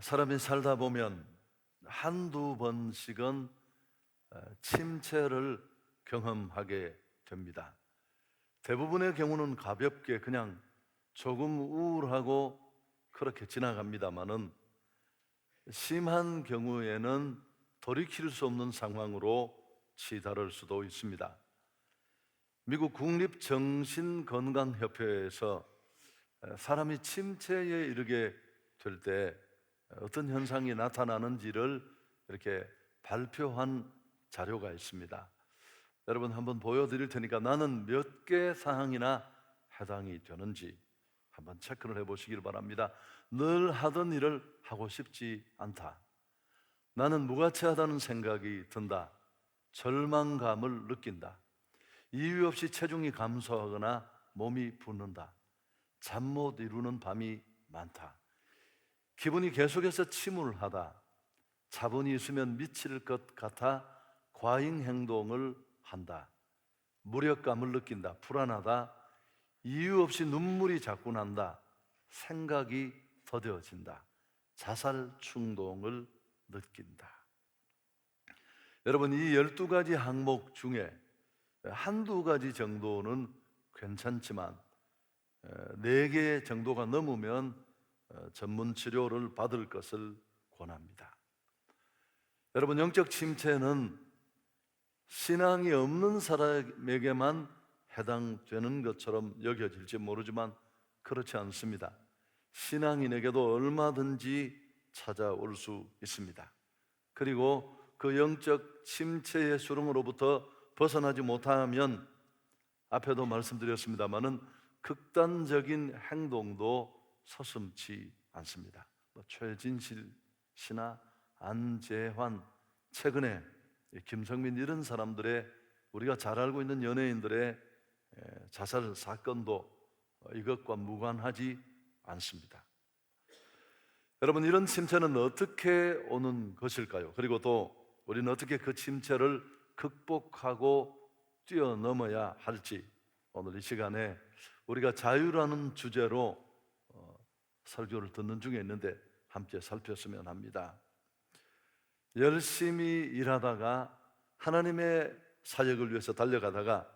사람이 살다 보면 한두 번씩은 침체를 경험하게 됩니다. 대부분의 경우는 가볍게 그냥 조금 우울하고 그렇게 지나갑니다마는 심한 경우에는 돌이킬 수 없는 상황으로 치달을 수도 있습니다. 미국 국립정신건강협회에서 사람이 침체에 이르게 될 때 어떤 현상이 나타나는지를 이렇게 발표한 자료가 있습니다. 여러분 한번 보여드릴 테니까 나는 몇 개 사항이나 해당이 되는지 한번 체크를 해보시길 바랍니다. 늘 하던 일을 하고 싶지 않다. 나는 무가치하다는 생각이 든다. 절망감을 느낀다. 이유 없이 체중이 감소하거나 몸이 붓는다. 잠 못 이루는 밤이 많다. 기분이 계속해서 침울하다. 자본이 있으면 미칠 것 같아 과잉 행동을 한다. 무력감을 느낀다. 불안하다. 이유 없이 눈물이 자꾸 난다. 생각이 더뎌진다. 자살 충동을 느낀다. 여러분, 이 12가지 항목 중에 한두 가지 정도는 괜찮지만 4개 정도가 넘으면 전문 치료를 받을 것을 권합니다. 여러분, 영적 침체는 신앙이 없는 사람에게만 해당되는 것처럼 여겨질지 모르지만 그렇지 않습니다. 신앙인에게도 얼마든지 찾아올 수 있습니다. 그리고 그 영적 침체의 수렁으로부터 벗어나지 못하면 앞에도 말씀드렸습니다마는 극단적인 행동도 서슴지 않습니다. 최진실 씨나 안재환, 최근에 김성민 이런 사람들의, 우리가 잘 알고 있는 연예인들의 자살 사건도 이것과 무관하지 않습니다. 여러분, 이런 침체는 어떻게 오는 것일까요? 그리고 또 우리는 어떻게 그 침체를 극복하고 뛰어넘어야 할지, 오늘 이 시간에 우리가 자유라는 주제로 설교를 듣는 중에 있는데 함께 살폈으면 합니다. 열심히 일하다가 하나님의 사역을 위해서 달려가다가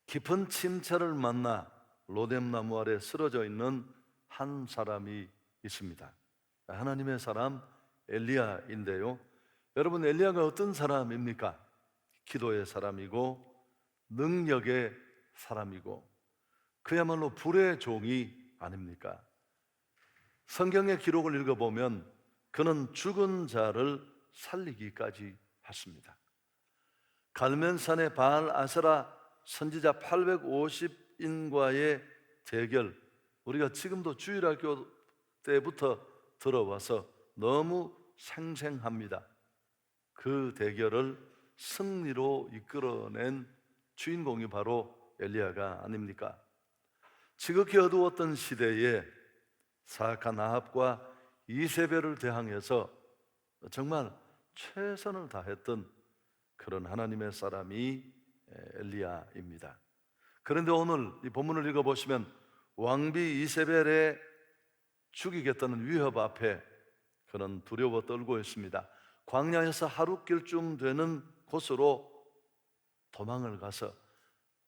깊은 침체를 만나 로뎀나무 아래 쓰러져 있는 한 사람이 있습니다. 하나님의 사람 엘리야인데요. 여러분, 엘리야가 어떤 사람입니까? 기도의 사람이고 능력의 사람이고 그야말로 불의 종이 아닙니까? 성경의 기록을 읽어보면 그는 죽은 자를 살리기까지 했습니다. 갈멜산의 바알 아세라 선지자 850인과의 대결, 우리가 지금도 주일학교 때부터 들어와서 너무 생생합니다. 그 대결을 승리로 이끌어낸 주인공이 바로 엘리야가 아닙니까? 지극히 어두웠던 시대에 사악한 아합과 이세벨을 대항해서 정말 최선을 다했던 그런 하나님의 사람이 엘리야입니다. 그런데 오늘 이 본문을 읽어보시면 왕비 이세벨의 죽이겠다는 위협 앞에 그는 두려워 떨고 있습니다. 광야에서 하루길쯤 되는 곳으로 도망을 가서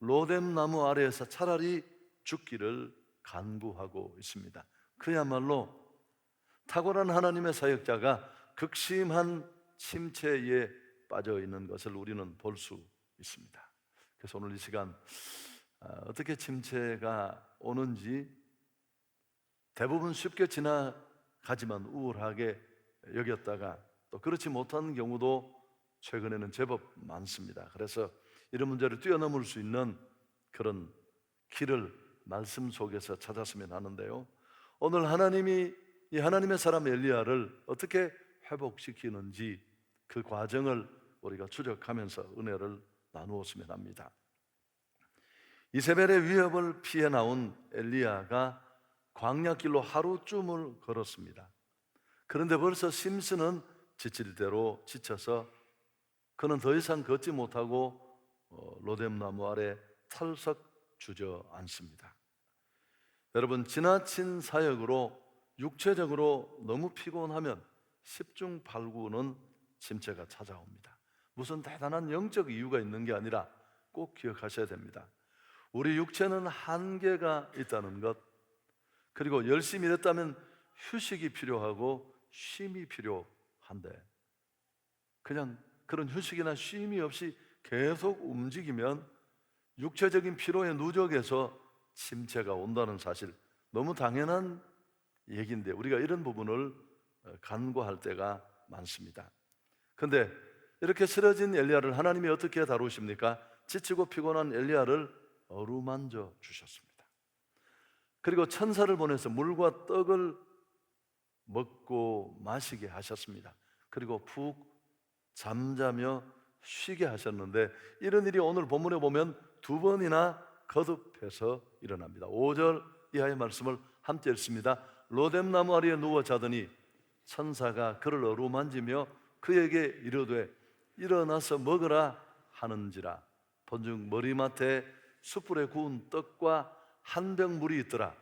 로뎀나무 아래에서 차라리 죽기를 간구하고 있습니다. 그야말로 탁월한 하나님의 사역자가 극심한 침체에 빠져 있는 것을 우리는 볼 수 있습니다. 그래서 오늘 이 시간 어떻게 침체가 오는지, 대부분 쉽게 지나가지만 우울하게 여겼다가 또 그렇지 못한 경우도 최근에는 제법 많습니다. 그래서 이런 문제를 뛰어넘을 수 있는 그런 길을 말씀 속에서 찾았으면 하는데요, 오늘 하나님이 이 하나님의 사람 엘리야를 어떻게 회복시키는지 그 과정을 우리가 추적하면서 은혜를 나누었으면 합니다. 이세벨의 위협을 피해 나온 엘리야가 광야길로 하루쯤을 걸었습니다. 그런데 벌써 심슨은 지칠 대로 지쳐서 그는 더 이상 걷지 못하고 로뎀나무 아래 털썩 주저앉습니다. 여러분, 지나친 사역으로 육체적으로 너무 피곤하면 10중 8구는 침체가 찾아옵니다. 무슨 대단한 영적 이유가 있는 게 아니라 꼭 기억하셔야 됩니다. 우리 육체는 한계가 있다는 것, 그리고 열심히 일했다면 휴식이 필요하고 쉼이 필요한데, 그냥 그런 휴식이나 쉼이 없이 계속 움직이면 육체적인 피로의 누적에서 침체가 온다는 사실, 너무 당연한 얘기인데 우리가 이런 부분을 간과할 때가 많습니다. 그런데 이렇게 쓰러진 엘리야를 하나님이 어떻게 다루십니까? 지치고 피곤한 엘리야를 어루만져 주셨습니다. 그리고 천사를 보내서 물과 떡을 먹고 마시게 하셨습니다. 그리고 푹 잠자며 쉬게 하셨는데, 이런 일이 오늘 본문에 보면 두 번이나 거듭해서 일어납니다. 5절 이하의 말씀을 함께 읽습니다. 로뎀나무 아래에 누워 자더니 천사가 그를 어루만지며 그에게 이르되 일어나서 먹으라 하는지라. 본즉 머리맡에 숯불에 구운 떡과 한 병 물이 있더라.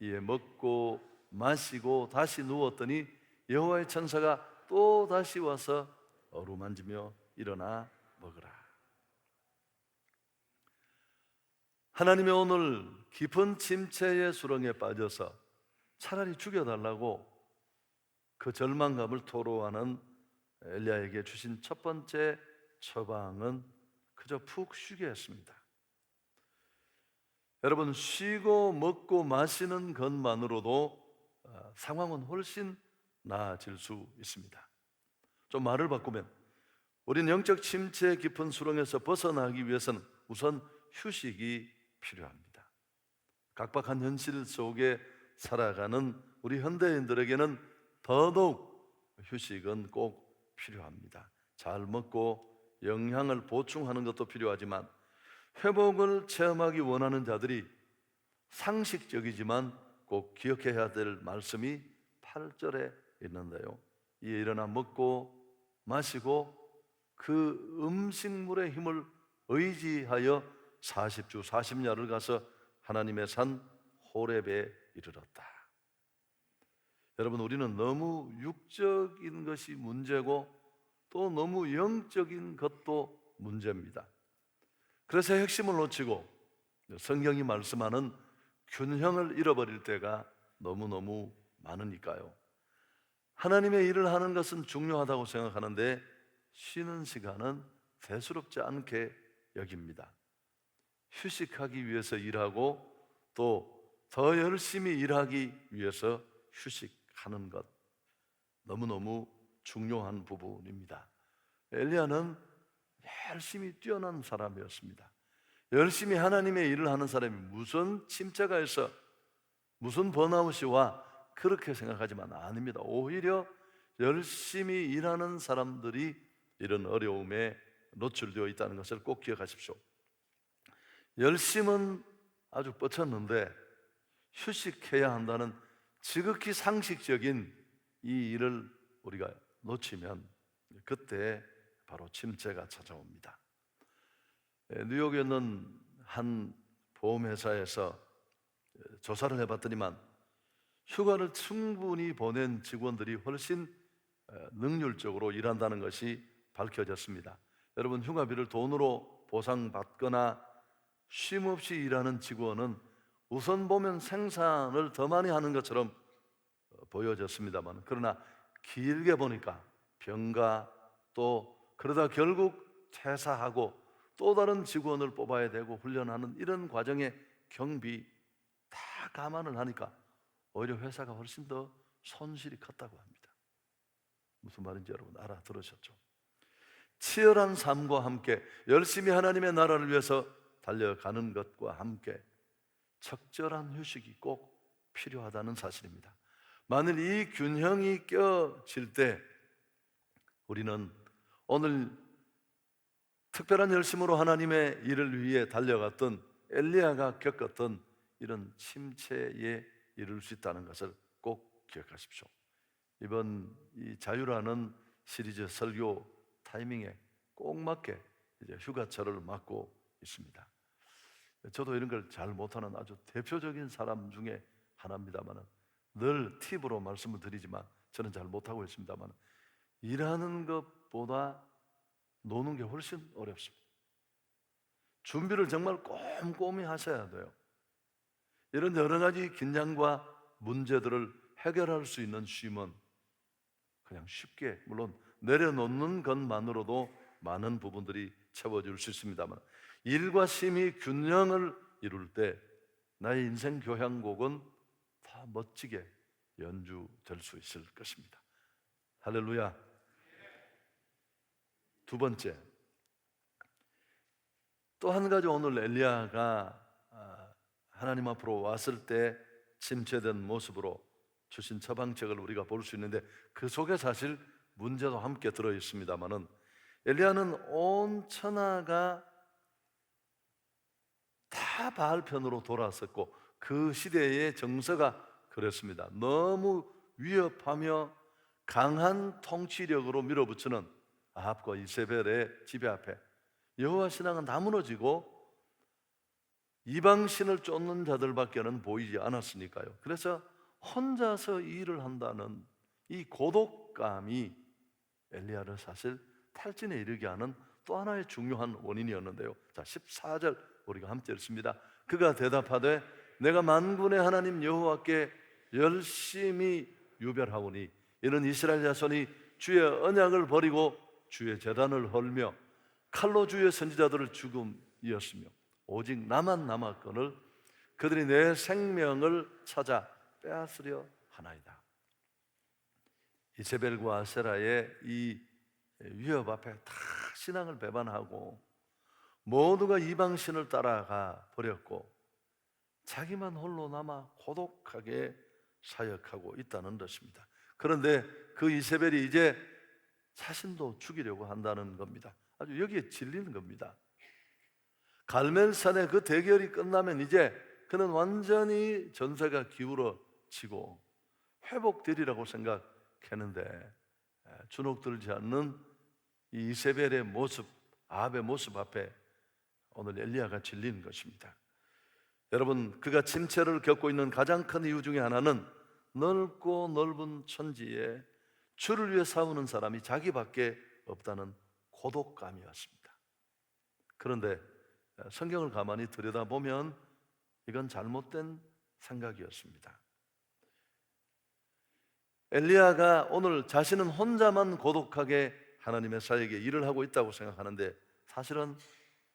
이에 먹고 마시고 다시 누웠더니 여호와의 천사가 또 다시 와서 어루만지며 일어나 먹으라. 하나님의 오늘 깊은 침체의 수렁에 빠져서 차라리 죽여달라고 그 절망감을 토로하는 엘리야에게 주신 첫 번째 처방은 그저 푹 쉬게 했습니다. 여러분, 쉬고 먹고 마시는 것만으로도 상황은 훨씬 나아질 수 있습니다. 좀 말을 바꾸면, 우린 영적 침체 깊은 수렁에서 벗어나기 위해서는 우선 휴식이 필요합니다. 각박한 현실 속에 살아가는 우리 현대인들에게는 더더욱 휴식은 꼭 필요합니다. 잘 먹고 영양을 보충하는 것도 필요하지만, 회복을 체험하기 원하는 자들이 상식적이지만 꼭 기억해야 될 말씀이 8절에 있는데요, 이에 일어나 먹고 마시고 그 음식물의 힘을 의지하여 40주 40야를 가서 하나님의 산 호렙에 이르렀다. 여러분, 우리는 너무 육적인 것이 문제고 또 너무 영적인 것도 문제입니다. 그래서 핵심을 놓치고 성경이 말씀하는 균형을 잃어버릴 때가 너무너무 많으니까요. 하나님의 일을 하는 것은 중요하다고 생각하는데 쉬는 시간은 대수롭지 않게 여깁니다. 휴식하기 위해서 일하고 또 더 열심히 일하기 위해서 휴식하는 것, 너무너무 중요한 부분입니다. 엘리야는 열심히 뛰어난 사람이었습니다. 열심히 하나님의 일을 하는 사람이 무슨 침체가 있어, 무슨 번아웃이 와, 그렇게 생각하지만 아닙니다. 오히려 열심히 일하는 사람들이 이런 어려움에 노출되어 있다는 것을 꼭 기억하십시오. 열심은 아주 뻗쳤는데 휴식해야 한다는 지극히 상식적인 이 일을 우리가 놓치면 그때 바로 침체가 찾아옵니다. 뉴욕에 있는 한 보험회사에서 조사를 해봤더니만 휴가를 충분히 보낸 직원들이 훨씬 능률적으로 일한다는 것이 밝혀졌습니다. 여러분, 휴가비를 돈으로 보상받거나 쉼없이 일하는 직원은 우선 보면 생산을 더 많이 하는 것처럼 보여졌습니다만, 그러나 길게 보니까 병가, 또 그러다 결국 퇴사하고 또 다른 직원을 뽑아야 되고 훈련하는 이런 과정의 경비 다 감안을 하니까 오히려 회사가 훨씬 더 손실이 컸다고 합니다. 무슨 말인지 여러분 알아들으셨죠? 치열한 삶과 함께 열심히 하나님의 나라를 위해서 달려가는 것과 함께 적절한 휴식이 꼭 필요하다는 사실입니다. 만일 이 균형이 껴질 때 우리는 오늘 특별한 열심으로 하나님의 일을 위해 달려갔던 엘리야가 겪었던 이런 침체에 이를 수 있다는 것을 꼭 기억하십시오. 이번 이 자유라는 시리즈 설교 타이밍에 꼭 맞게 이제 휴가철을 맞고 있습니다. 저도 이런 걸 잘 못하는 아주 대표적인 사람 중에 하나입니다만, 늘 팁으로 말씀을 드리지만 저는 잘 못하고 있습니다만, 일하는 것보다 노는 게 훨씬 어렵습니다. 준비를 정말 꼼꼼히 하셔야 돼요. 이런 여러 가지 긴장과 문제들을 해결할 수 있는 쉼은 그냥 쉽게, 물론 내려놓는 것만으로도 많은 부분들이 채워질 수 있습니다만, 일과 쉼이 균형을 이룰 때 나의 인생 교향곡은 더 멋지게 연주될 수 있을 것입니다. 할렐루야. 두 번째, 또 한 가지, 오늘 엘리야가 하나님 앞으로 왔을 때 침체된 모습으로 주신 처방책을 우리가 볼 수 있는데, 그 속에 사실 문제도 함께 들어 있습니다만은, 엘리야는 온 천하가 다 바알 편으로 돌아섰고 그 시대의 정서가 그랬습니다. 너무 위협하며 강한 통치력으로 밀어붙이는 아합과 이세벨의 지배 앞에 여호와 신앙은 다 무너지고 이방신을 쫓는 자들밖에는 보이지 않았으니까요. 그래서 혼자서 일을 한다는 이 고독감이 엘리야를 사실 탈진에 이르게 하는 또 하나의 중요한 원인이었는데요. 자, 14절 우리가 함께 읽습니다. 그가 대답하되 내가 만군의 하나님 여호와께 열심히 유별하오니 이는 이스라엘 자손이 주의 언약을 버리고 주의 제단을 헐며 칼로 주의 선지자들을 죽음이었으며 오직 나만 남았거늘 그들이 내 생명을 찾아 빼앗으려 하나이다. 이세벨과 아세라의 이 위협 앞에 다 신앙을 배반하고 모두가 이방신을 따라가 버렸고 자기만 홀로 남아 고독하게 사역하고 있다는 것입니다. 그런데 그 이세벨이 이제 자신도 죽이려고 한다는 겁니다. 아주 여기에 질리는 겁니다. 갈멜산의 그 대결이 끝나면 이제 그는 완전히 전세가 기울어지고 회복되리라고 생각했는데 주눅들지 않는 이 이세벨의 모습, 아합의 모습 앞에 오늘 엘리야가 질리는 것입니다. 여러분, 그가 침체를 겪고 있는 가장 큰 이유 중에 하나는 넓고 넓은 천지에 주를 위해 싸우는 사람이 자기밖에 없다는 고독감이었습니다. 그런데 성경을 가만히 들여다보면 이건 잘못된 생각이었습니다. 엘리야가 오늘 자신은 혼자만 고독하게 하나님의 사역에 일을 하고 있다고 생각하는데, 사실은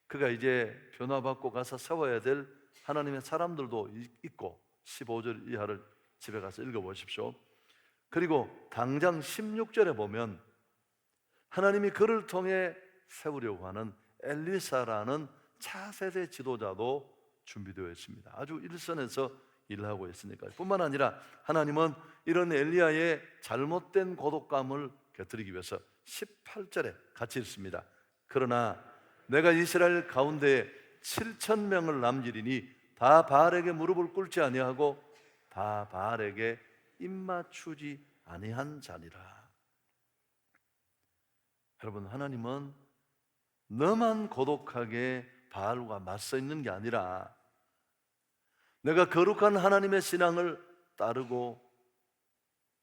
그가 이제 변화받고 가서 세워야 될 하나님의 사람들도 있고, 15절 이하를 집에 가서 읽어보십시오. 그리고 당장 16절에 보면 하나님이 그를 통해 세우려고 하는 엘리사라는 차세대 지도자도 준비되어 있습니다. 아주 일선에서 일하고 있으니까요. 뿐만 아니라 하나님은 이런 엘리야의 잘못된 고독감을 곁들이기 위해서 18절에 같이 읽습니다. 그러나 내가 이스라엘 가운데 7천 명을 남기리니 다 바알에게 무릎을 꿇지 아니하고 다 바알에게 입맞추지 아니한 자니라. 여러분, 하나님은 너만 고독하게 바알과 맞서 있는 게 아니라 내가 거룩한 하나님의 신앙을 따르고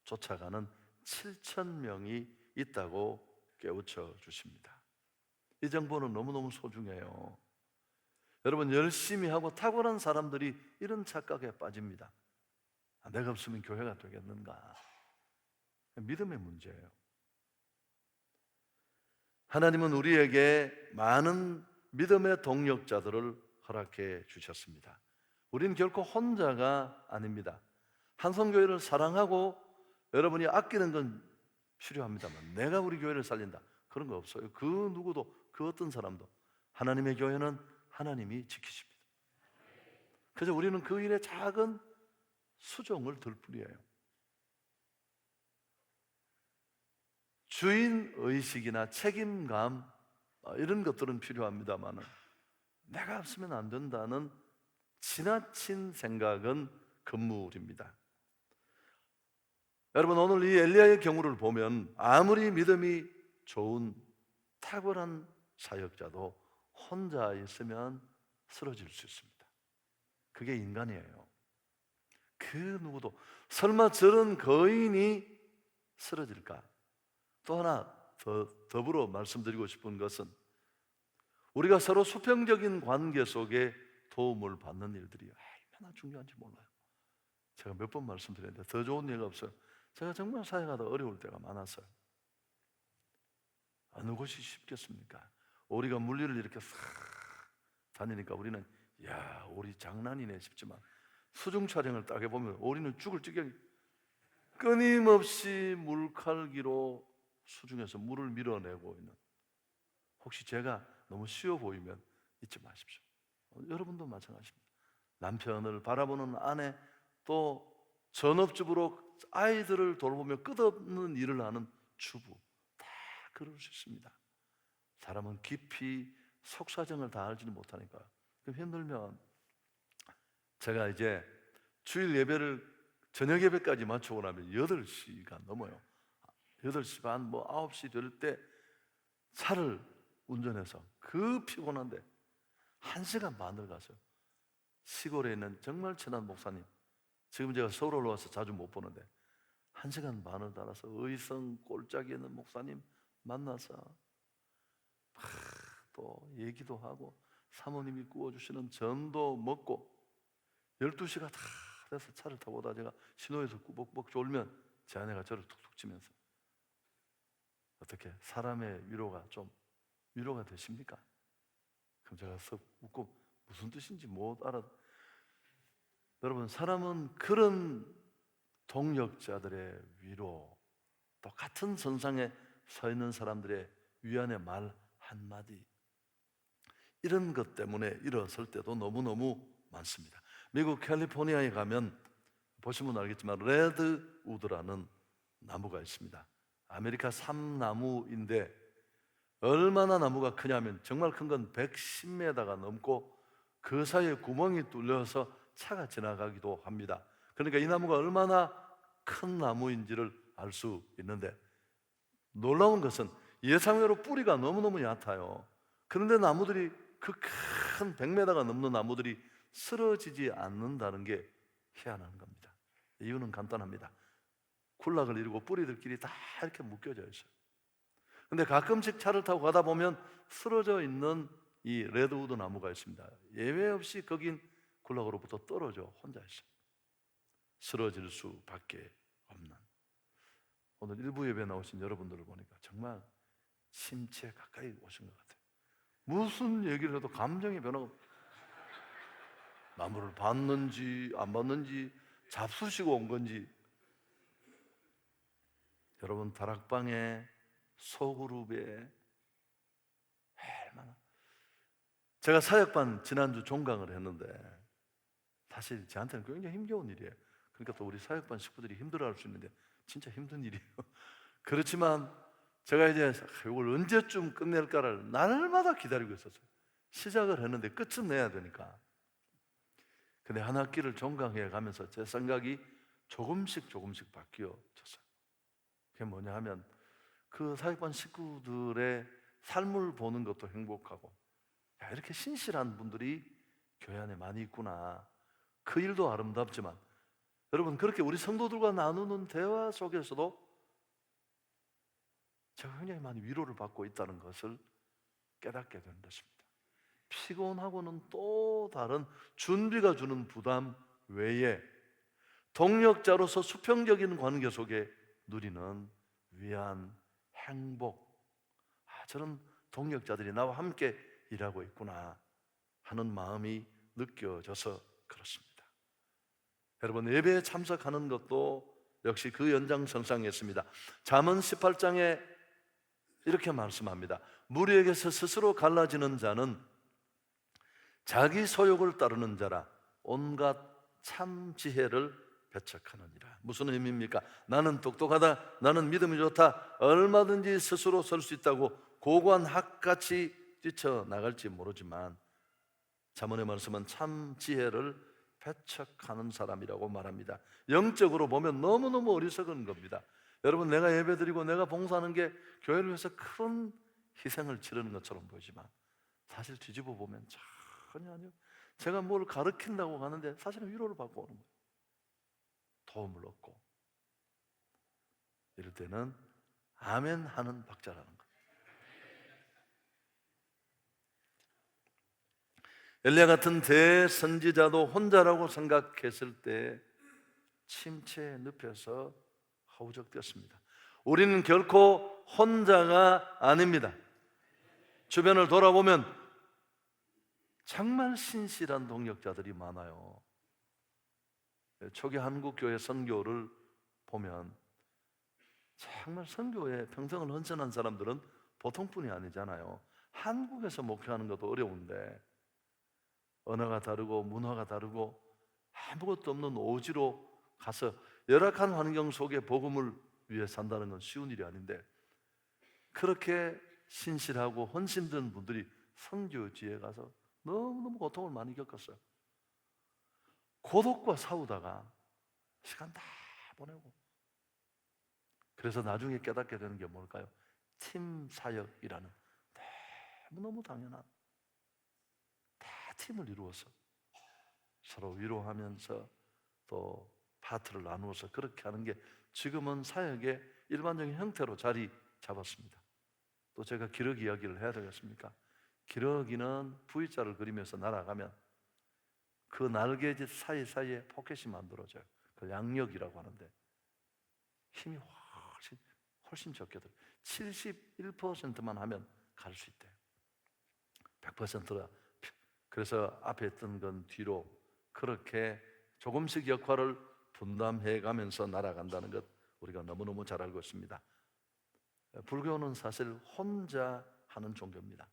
쫓아가는 7천 명이 있다고 깨우쳐 주십니다. 이 정보는 너무너무 소중해요. 여러분, 열심히 하고 탁월한 사람들이 이런 착각에 빠집니다. 내가 없으면 교회가 되겠는가? 믿음의 문제예요. 하나님은 우리에게 많은 믿음의 동력자들을 허락해 주셨습니다. 우리는 결코 혼자가 아닙니다. 한성교회를 사랑하고 여러분이 아끼는 건 필요합니다만 내가 우리 교회를 살린다, 그런 거 없어요. 그 누구도, 그 어떤 사람도. 하나님의 교회는 하나님이 지키십니다. 그래서 우리는 그 일에 작은 수종을 들 뿐이에요. 주인의식이나 책임감, 이런 것들은 필요합니다만 내가 없으면 안 된다는 지나친 생각은 금물입니다. 여러분, 오늘 이 엘리야의 경우를 보면 아무리 믿음이 좋은 탁월한 사역자도 혼자 있으면 쓰러질 수 있습니다. 그게 인간이에요. 그 누구도 설마 저런 거인이 쓰러질까? 또 하나 더불어 말씀드리고 싶은 것은 우리가 서로 수평적인 관계 속에 도움을 받는 일들이 얼마나 중요한지 몰라요. 제가 몇 번 말씀드렸는데 더 좋은 예가 없어요. 제가 정말 사역하다 어려울 때가 많았어요. 어느 곳이 쉽겠습니까? 오리가 물리를 이렇게 싹 다니니까 우리는 야, 오리 장난이네 싶지만 수중 촬영을 딱 해보면 오리는 죽을 지경이 끊임없이 물칼기로 수중에서 물을 밀어내고 있는, 혹시 제가 너무 쉬워 보이면 잊지 마십시오. 여러분도 마찬가지입니다. 남편을 바라보는 아내, 또 전업주부로 아이들을 돌보며 끝없는 일을 하는 주부, 다 그럴 수 있습니다. 사람은 깊이 속사정을 다 알지는 못하니까요. 그럼 힘들면 제가 이제 주일 예배를 저녁 예배까지 마치고 나면 8시가 넘어요. 8시 반, 뭐 9시 될 때 차를 운전해서 그 피곤한데 1시간 반을 가서 시골에 있는 정말 친한 목사님, 지금 제가 서울 올라와서 자주 못 보는데 1시간 반을 달아서 의성 꼴짝이 있는 목사님 만나서 또 얘기도 하고 사모님이 구워주시는 전도 먹고 12시가 다 돼서 차를 타고 오다 제가 신호에서 꾸벅꾸벅 졸면 제 아내가 저를 툭툭 치면서 어떻게 사람의 위로가 좀 위로가 되십니까? 그럼 제가 썩 웃고 무슨 뜻인지 못 알아. 여러분, 사람은 그런 동역자들의 위로, 또 같은 선상에 서 있는 사람들의 위안의 말 한마디, 이런 것 때문에 일어설 때도 너무너무 많습니다. 미국 캘리포니아에 가면 보시면 알겠지만 레드우드라는 나무가 있습니다. 아메리카 삼나무인데 얼마나 나무가 크냐면 정말 큰 건 110m가 넘고 그 사이에 구멍이 뚫려서 차가 지나가기도 합니다. 그러니까 이 나무가 얼마나 큰 나무인지를 알 수 있는데, 놀라운 것은 예상외로 뿌리가 너무너무 얕아요. 그런데 나무들이, 그 큰 100m가 넘는 나무들이 쓰러지지 않는다는 게 희한한 겁니다. 이유는 간단합니다. 군락을 이루고 뿌리들끼리 다 이렇게 묶여져 있어요. 근데 가끔씩 차를 타고 가다 보면 쓰러져 있는 이 레드우드 나무가 있습니다. 예외 없이 거긴 군락으로부터 떨어져 혼자 있어요. 쓰러질 수밖에 없는. 오늘 일부 예배 나오신 여러분들을 보니까 정말 심치에 가까이 오신 것 같아요. 무슨 얘기를 해도 감정의 변화가 없어요. 나무를 봤는지 안 봤는지 잡수시고 온 건지. 여러분, 다락방에 소그룹에 얼마나, 제가 사역반 지난주 종강을 했는데 사실 저한테는 굉장히 힘겨운 일이에요. 그러니까 또 우리 사역반 식구들이 힘들어할 수 있는데 진짜 힘든 일이에요. 그렇지만 제가 이제 이걸 언제쯤 끝낼까를 날마다 기다리고 있었어요. 시작을 했는데 끝은 내야 되니까. 근데 한 학기를 종강해 가면서 제 생각이 조금씩 바뀌어졌어요. 그게 뭐냐 하면 그 사역반 식구들의 삶을 보는 것도 행복하고, 야, 이렇게 신실한 분들이 교회 안에 많이 있구나. 그 일도 아름답지만 여러분, 그렇게 우리 성도들과 나누는 대화 속에서도 제가 굉장히 많이 위로를 받고 있다는 것을 깨닫게 되는 것입니다. 피곤하고는 또 다른 준비가 주는 부담 외에 동력자로서 수평적인 관계 속에 누리는 위안, 행복, 저런 동력자들이 나와 함께 일하고 있구나 하는 마음이 느껴져서 그렇습니다. 여러분, 예배에 참석하는 것도 역시 그 연장선상에 있습니다. 잠언 18장에 이렇게 말씀합니다. 무리에게서 스스로 갈라지는 자는 자기 소욕을 따르는 자라 온갖 참 지혜를 배척하느니라. 무슨 의미입니까? 나는 똑똑하다, 나는 믿음이 좋다, 얼마든지 스스로 설 수 있다고 고고한 학같이 뛰쳐나갈지 모르지만 잠언의 말씀은 참 지혜를 배척하는 사람이라고 말합니다. 영적으로 보면 너무너무 어리석은 겁니다. 여러분, 내가 예배드리고 내가 봉사하는 게 교회를 위해서 큰 희생을 치르는 것처럼 보이지만 사실 뒤집어 보면 전혀 아니요. 제가 뭘 가르친다고 가는데 사실은 위로를 받고 오는 거예요. 도움을 얻고, 이럴 때는 아멘 하는 박자라는 것. 엘리야 같은 대선지자도 혼자라고 생각했을 때 침체에 눕혀서 허우적대었습니다. 우리는 결코 혼자가 아닙니다. 주변을 돌아보면 정말 신실한 동역자들이 많아요. 초기 한국교회 선교를 보면 정말 선교에 평생을 헌신한 사람들은 보통뿐이 아니잖아요. 한국에서 목회하는 것도 어려운데 언어가 다르고 문화가 다르고 아무것도 없는 오지로 가서 열악한 환경 속에 복음을 위해 산다는 건 쉬운 일이 아닌데, 그렇게 신실하고 헌신된 분들이 선교지에 가서 너무너무 고통을 많이 겪었어요. 고독과 싸우다가 시간 다 보내고, 그래서 나중에 깨닫게 되는 게 뭘까요? 팀 사역이라는 너무너무 당연한, 다 팀을 이루어서 서로 위로하면서 또 파트를 나누어서 그렇게 하는 게 지금은 사역의 일반적인 형태로 자리 잡았습니다. 또 제가 기러기 이야기를 해야 되겠습니까? 기러기는 V자를 그리면서 날아가면 그 날개짓 사이사이에 포켓이 만들어져요. 그걸 양력이라고 하는데 힘이 훨씬 적게 들어요. 71%만 하면 갈 수 있대요. 100%라. 그래서 앞에 있던 건 뒤로 그렇게 조금씩 역할을 분담해 가면서 날아간다는 것 우리가 너무너무 잘 알고 있습니다. 불교는 사실 혼자 하는 종교입니다.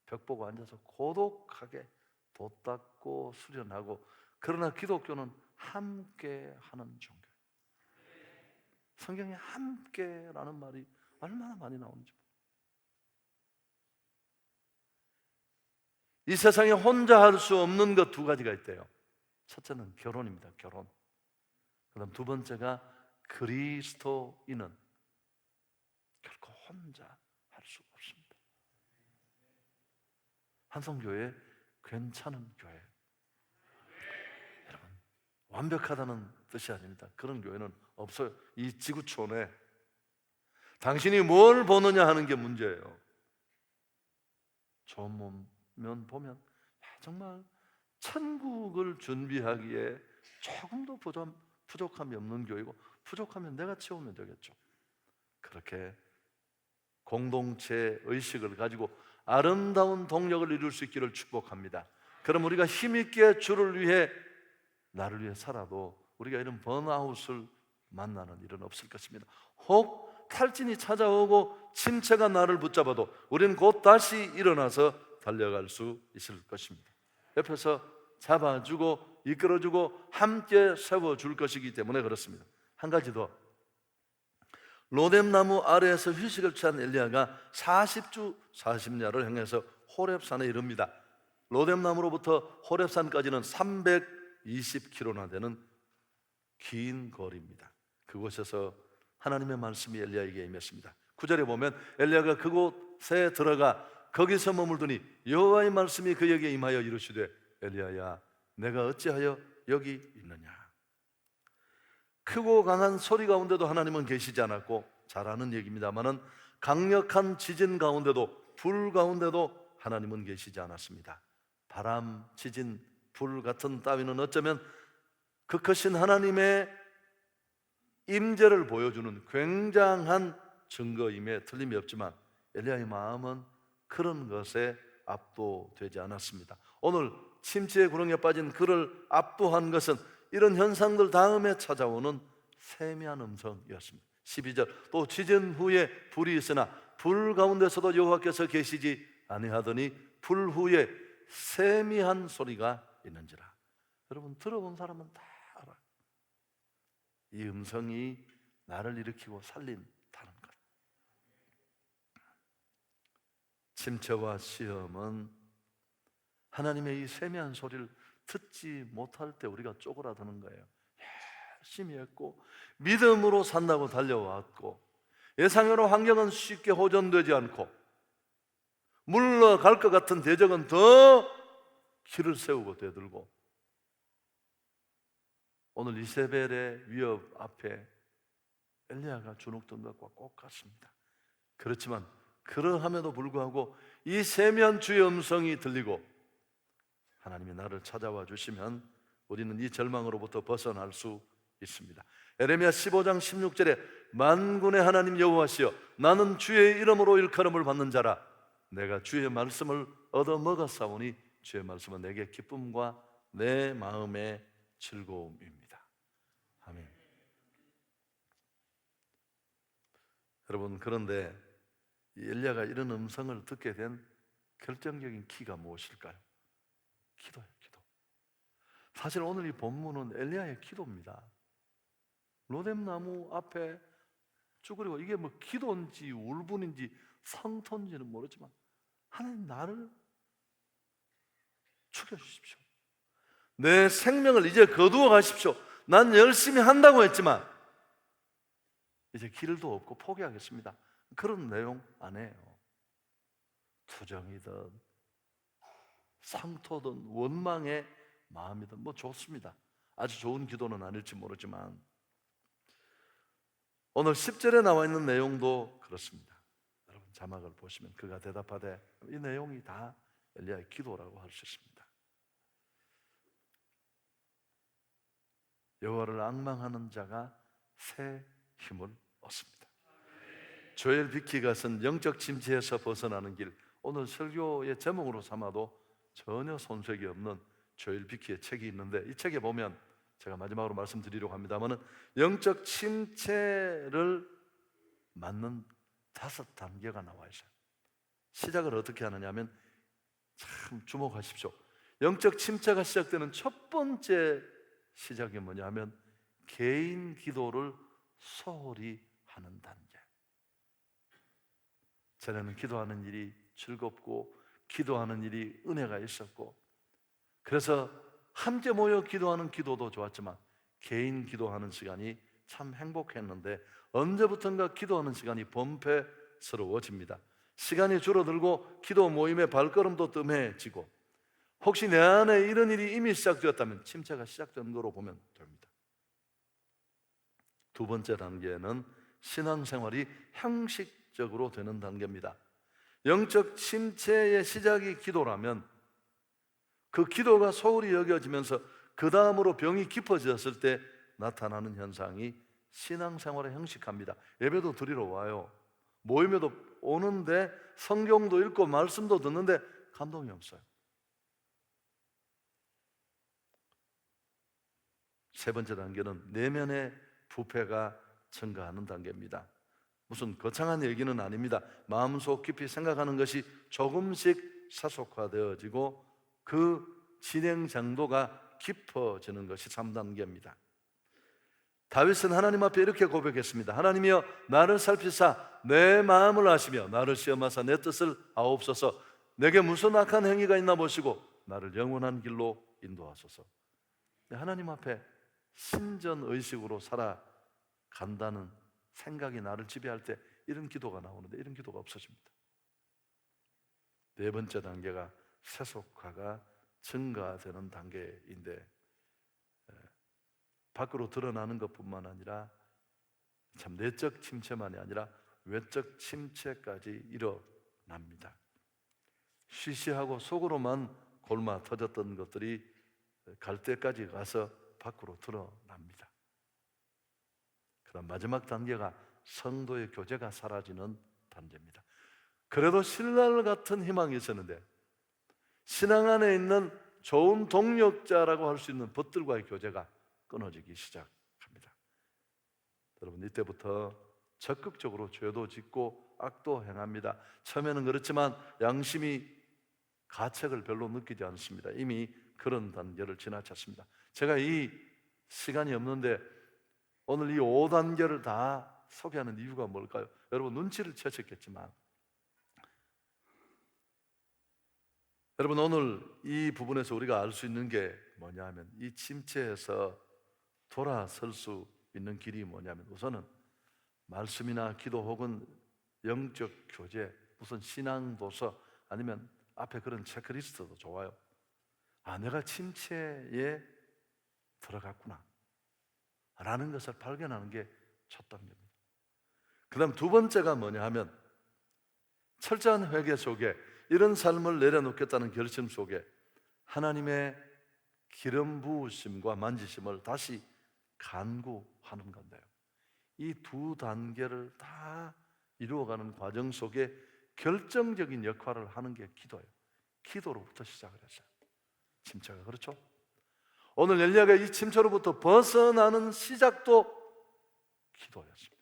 벽 보고 앉아서 고독하게 돛 닦고 수련하고, 그러나 기독교는 함께 하는 종교예요. 성경에 함께라는 말이 얼마나 많이 나오는지. 이 세상에 혼자 할 수 없는 것 두 가지가 있대요. 첫째는 결혼입니다. 결혼. 그다음 두 번째가 그리스도인은 결코 혼자 할 수 없습니다. 한성교회 괜찮은 교회. 여러분, 완벽하다는 뜻이 아닙니다. 그런 교회는 없어요. 이 지구촌에 당신이 뭘 보느냐 하는 게 문제예요. 좋은 몸면 보면 정말 천국을 준비하기에 조금도 부족함이 없는 교회고, 부족하면 내가 채우면 되겠죠. 그렇게 공동체 의식을 가지고 아름다운 동력을 이룰 수 있기를 축복합니다. 그럼 우리가 힘있게 주를 위해, 나를 위해 살아도 우리가 이런 번아웃을 만나는 일은 없을 것입니다. 혹 탈진이 찾아오고 침체가 나를 붙잡아도 우리는 곧 다시 일어나서 달려갈 수 있을 것입니다. 옆에서 잡아주고 이끌어주고 함께 세워줄 것이기 때문에 그렇습니다. 한 가지 더. 로뎀나무 아래에서 휴식을 취한 엘리야가 40주 40야를 행해서 호렙산에 이릅니다. 로뎀나무로부터 호렙산까지는 320km나 되는 긴 거리입니다. 그곳에서 하나님의 말씀이 엘리야에게 임했습니다. 9절에 보면 엘리야가 그곳에 들어가 거기서 머물더니 여호와의 말씀이 그에게 임하여 이르시되 엘리야야 내가 어찌하여 여기 있느냐. 크고 강한 소리 가운데도 하나님은 계시지 않았고, 잘 아는 얘기입니다만은 강력한 지진 가운데도 불 가운데도 하나님은 계시지 않았습니다. 바람, 지진, 불 같은 따위는 어쩌면 그 크신 하나님의 임재를 보여주는 굉장한 증거임에 틀림이 없지만 엘리야의 마음은 그런 것에 압도되지 않았습니다. 오늘 침체의 구렁이에 빠진 그를 압도한 것은 이런 현상들 다음에 찾아오는 세미한 음성이었습니다. 12절 또 지진 후에 불이 있으나 불 가운데서도 여호와께서 계시지 아니하더니 불 후에 세미한 소리가 있는지라. 여러분 들어본 사람은 다 알아요. 이 음성이 나를 일으키고 살린다는 것. 침체와 시험은 하나님의 이 세미한 소리를 듣지 못할 때 우리가 쪼그라드는 거예요. 열심히 했고 믿음으로 산다고 달려왔고 예상외로 환경은 쉽게 호전되지 않고 물러갈 것 같은 대적은 더 길을 세우고 되들고, 오늘 이세벨의 위협 앞에 엘리야가 주눅든 것과 꼭 같습니다. 그렇지만 그러함에도 불구하고 이 세미한 주의 음성이 들리고 하나님이 나를 찾아와 주시면 우리는 이 절망으로부터 벗어날 수 있습니다. 에레미야 15장 16절에 만군의 하나님 여호와시여 나는 주의 이름으로 일컬음을 받는 자라 내가 주의 말씀을 얻어먹었사오니 주의 말씀은 내게 기쁨과 내 마음의 즐거움입니다. 아멘. 여러분, 그런데 이 엘리야가 이런 음성을 듣게 된 결정적인 키가 무엇일까요? 기도예요, 기도. 사실 오늘 이 본문은 엘리야의 기도입니다. 로뎀나무 앞에 쭈그리고, 이게 뭐 기도인지 울분인지 성토인지는 모르지만 하나님 나를 죽여주십시오. 내 생명을 이제 거두어 가십시오. 난 열심히 한다고 했지만 이제 길도 없고 포기하겠습니다. 그런 내용 아니에요. 투정이든 상토든 원망의 마음이든 뭐 좋습니다. 아주 좋은 기도는 아닐지 모르지만 오늘 10절에 나와 있는 내용도 그렇습니다. 여러분 자막을 보시면 그가 대답하되, 이 내용이 다 엘리야의 기도라고 할 수 있습니다. 여호와를 앙망하는 자가 새 힘을 얻습니다. 조엘 비키가 쓴 영적 침체에서 벗어나는 길, 오늘 설교의 제목으로 삼아도 전혀 손색이 없는 조엘 비키의 책이 있는데, 이 책에 보면 제가 마지막으로 말씀드리려고 합니다만은 영적 침체를 맞는 5단계가 나와 있어요. 시작을 어떻게 하느냐 하면, 참 주목하십시오. 영적 침체가 시작되는 첫 번째 시작이 뭐냐 하면 개인 기도를 소홀히 하는 단계. 전에는 기도하는 일이 즐겁고 기도하는 일이 은혜가 있었고, 그래서 함께 모여 기도하는 기도도 좋았지만 개인 기도하는 시간이 참 행복했는데, 언제부턴가 기도하는 시간이 범패스러워집니다. 시간이 줄어들고 기도 모임의 발걸음도 뜸해지고, 혹시 내 안에 이런 일이 이미 시작되었다면 침체가 시작된 거로 보면 됩니다. 두 번째 단계는 신앙생활이 형식적으로 되는 단계입니다. 영적 침체의 시작이 기도라면 그 기도가 소홀히 여겨지면서 그 다음으로 병이 깊어졌을 때 나타나는 현상이 신앙생활의 형식합니다. 예배도 드리러 와요. 모임에도 오는데 성경도 읽고 말씀도 듣는데 감동이 없어요. 세 번째 단계는 내면의 부패가 증가하는 단계입니다. 무슨 거창한 얘기는 아닙니다. 마음속 깊이 생각하는 것이 조금씩 사속화되어지고 그 진행 장도가 깊어지는 것이 3단계입니다. 다윗은 하나님 앞에 이렇게 고백했습니다. 하나님이여 나를 살피사 내 마음을 아시며 나를 시험하사 내 뜻을 아옵소서. 내게 무슨 악한 행위가 있나 보시고 나를 영원한 길로 인도하소서. 하나님 앞에 신전의식으로 살아간다는 생각이 나를 지배할 때 이런 기도가 나오는데 이런 기도가 없어집니다. 네 번째 단계가 세속화가 증가되는 단계인데, 밖으로 드러나는 것뿐만 아니라 참 내적 침체만이 아니라 외적 침체까지 일어납니다. 시시하고 속으로만 골마 터졌던 것들이 갈 때까지 가서 밖으로 드러납니다. 그럼 마지막 단계가 성도의 교제가 사라지는 단계입니다. 그래도 신랄 같은 희망이 있었는데 신앙 안에 있는 좋은 동력자라고 할 수 있는 벗들과의 교제가 끊어지기 시작합니다. 여러분 이때부터 적극적으로 죄도 짓고 악도 행합니다. 처음에는 그렇지만 양심이 가책을 별로 느끼지 않습니다. 이미 그런 단계를 지나쳤습니다. 제가 이 시간이 없는데 오늘 이 5단계를 다 소개하는 이유가 뭘까요? 여러분 눈치를 채셨겠지만 여러분 오늘 이 부분에서 우리가 알 수 있는 게 뭐냐 하면 이 침체에서 돌아설 수 있는 길이 뭐냐면 우선은 말씀이나 기도 혹은 영적 교제, 무슨 신앙 도서 아니면 앞에 그런 체크리스트도 좋아요. 아, 내가 침체에 들어갔구나. 라는 것을 발견하는 게 첫 단계입니다. 그 다음 두 번째가 뭐냐 하면, 철저한 회개 속에, 이런 삶을 내려놓겠다는 결심 속에 하나님의 기름 부으심과 만지심을 다시 간구하는 건데요, 이 두 단계를 다 이루어가는 과정 속에 결정적인 역할을 하는 게 기도예요. 기도로부터 시작을 했어요. 침체가, 그렇죠? 오늘 엘리야가 이 침체로부터 벗어나는 시작도 기도였습니다.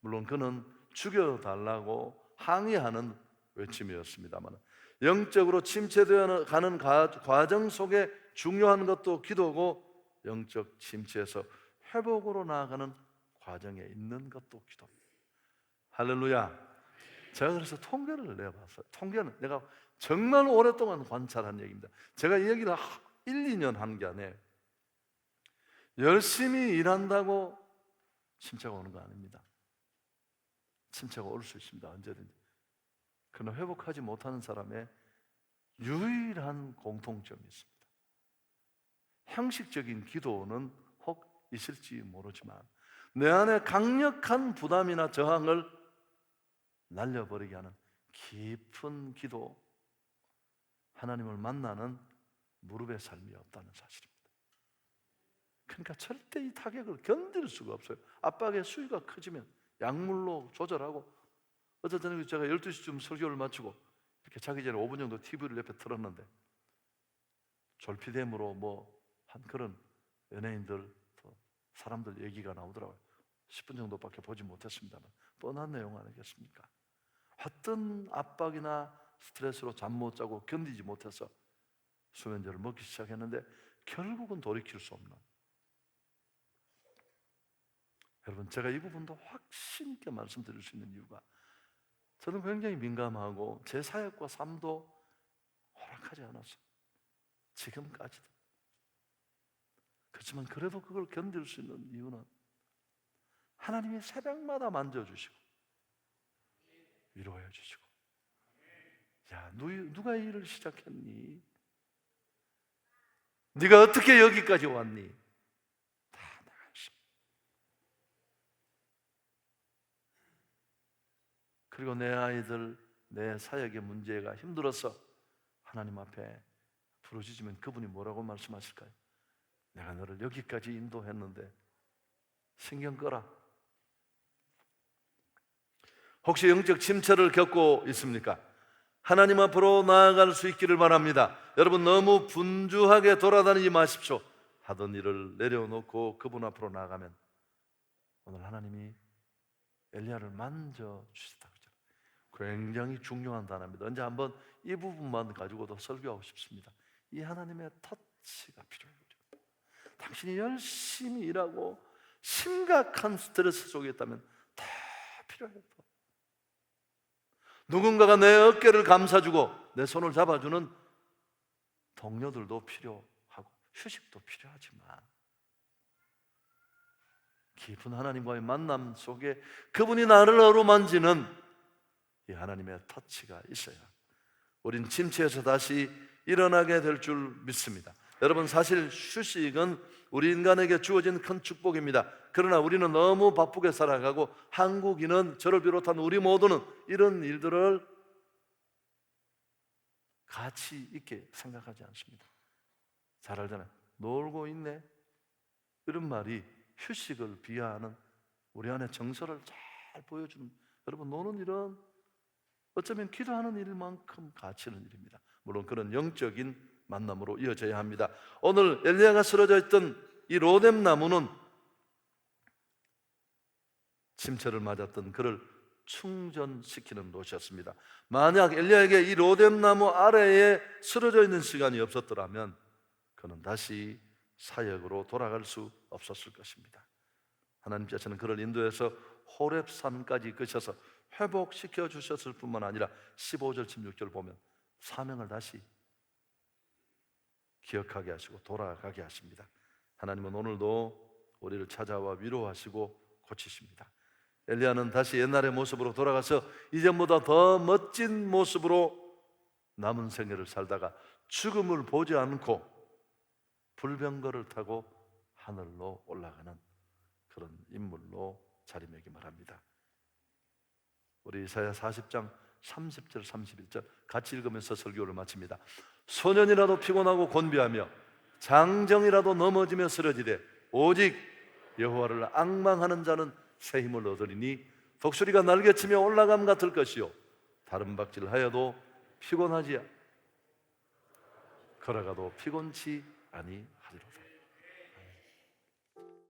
물론 그는 죽여달라고 항의하는 외침이었습니다만, 영적으로 침체되어 가는 과정 속에 중요한 것도 기도고, 영적 침체에서 회복으로 나아가는 과정에 있는 것도 기도입니다. 할렐루야. 제가 그래서 통계를 내봤어요. 통계는 내가 정말 오랫동안 관찰한 얘기입니다. 제가 이 얘기를 1, 2년 한 게 아니에요. 열심히 일한다고 침체가 오는 거 아닙니다. 침체가 올 수 있습니다, 언제든지. 그러나 회복하지 못하는 사람의 유일한 공통점이 있습니다. 형식적인 기도는 혹 있을지 모르지만 내 안에 강력한 부담이나 저항을 날려버리게 하는 깊은 기도, 하나님을 만나는 무릎의 삶이 없다는 사실입니다. 그러니까 절대 이 타격을 견딜 수가 없어요. 압박의 수위가 커지면 약물로 조절하고, 어떤 저녁에 제가 12시쯤 설교를 마치고 이렇게 자기 전에 5분 정도 TV를 옆에 틀었는데, 졸피뎀으로 한 그런 연예인들, 사람들 얘기가 나오더라고요. 10분 정도밖에 보지 못했습니다만 뻔한 내용 아니겠습니까? 어떤 압박이나 스트레스로 잠 못 자고 견디지 못해서 수면제를 먹기 시작했는데 결국은 돌이킬 수 없는. 여러분, 제가 이 부분도 확신 있게 말씀드릴 수 있는 이유가, 저는 굉장히 민감하고 제 사역과 삶도 허락하지 않았어요, 지금까지도. 그렇지만 그래도 그걸 견딜 수 있는 이유는 하나님이 새벽마다 만져주시고 위로해 주시고, 야, 누가 이 일을 시작했니? 네가 어떻게 여기까지 왔니? 다 내가 했습니다. 그리고 내 아이들, 내 사역의 문제가 힘들어서 하나님 앞에 부르짖으면 그분이 뭐라고 말씀하실까요? 내가 너를 여기까지 인도했는데 신경 꺼라. 혹시 영적 침체를 겪고 있습니까? 하나님 앞으로 나아갈 수 있기를 바랍니다. 여러분, 너무 분주하게 돌아다니지 마십시오. 하던 일을 내려놓고 그분 앞으로 나아가면 오늘 하나님이 엘리야를 만져주셨다 그러죠. 굉장히 중요한 단어입니다. 언제 한번 이 부분만 가지고도 설교하고 싶습니다. 이 하나님의 터치가 필요해요. 당신이 열심히 일하고 심각한 스트레스 속에 있다면 다 필요해요. 누군가가 내 어깨를 감싸주고 내 손을 잡아주는 동료들도 필요하고 휴식도 필요하지만, 깊은 하나님과의 만남 속에 그분이 나를 어루만지는 이 하나님의 터치가 있어야 우린 침체에서 다시 일어나게 될 줄 믿습니다. 여러분, 사실 휴식은 우리 인간에게 주어진 큰 축복입니다. 그러나 우리는 너무 바쁘게 살아가고, 한국인은 저를 비롯한 우리 모두는 이런 일들을 가치 있게 생각하지 않습니다. 잘 알잖아요. 놀고 있네, 이런 말이 휴식을 비하하는 우리 안에 정서를 잘 보여주는, 여러분, 노는 일은 어쩌면 기도하는 일만큼 가치 있는 일입니다. 물론 그런 영적인 만남으로 이어져야 합니다. 오늘 엘리야가 쓰러져 있던 이 로뎀 나무는 침체를 맞았던 그를 충전시키는 돛이었습니다. 만약 엘리야에게 이 로뎀 나무 아래에 쓰러져 있는 시간이 없었더라면 그는 다시 사역으로 돌아갈 수 없었을 것입니다. 하나님께서는 그를 인도해서 호렙산까지 끄셔서 회복시켜 주셨을 뿐만 아니라 15절 16절 보면 사명을 다시 기억하게 하시고 돌아가게 하십니다. 하나님은 오늘도 우리를 찾아와 위로하시고 고치십니다. 엘리야는 다시 옛날의 모습으로 돌아가서 이전보다 더 멋진 모습으로 남은 생애를 살다가 죽음을 보지 않고 불병거를 타고 하늘로 올라가는 그런 인물로 자리매김을 합니다. 우리 이사야 40장 30절 31절 같이 읽으면서 설교를 마칩니다. 소년이라도 피곤하고 곤비하며 장정이라도 넘어지며 쓰러지되 오직 여호와를 앙망하는 자는 새 힘을 얻으리니 독수리가 날개치며 올라감 같을 것이요 다른 박질하여도 피곤하지 걸어가도 피곤치 아니하리로다.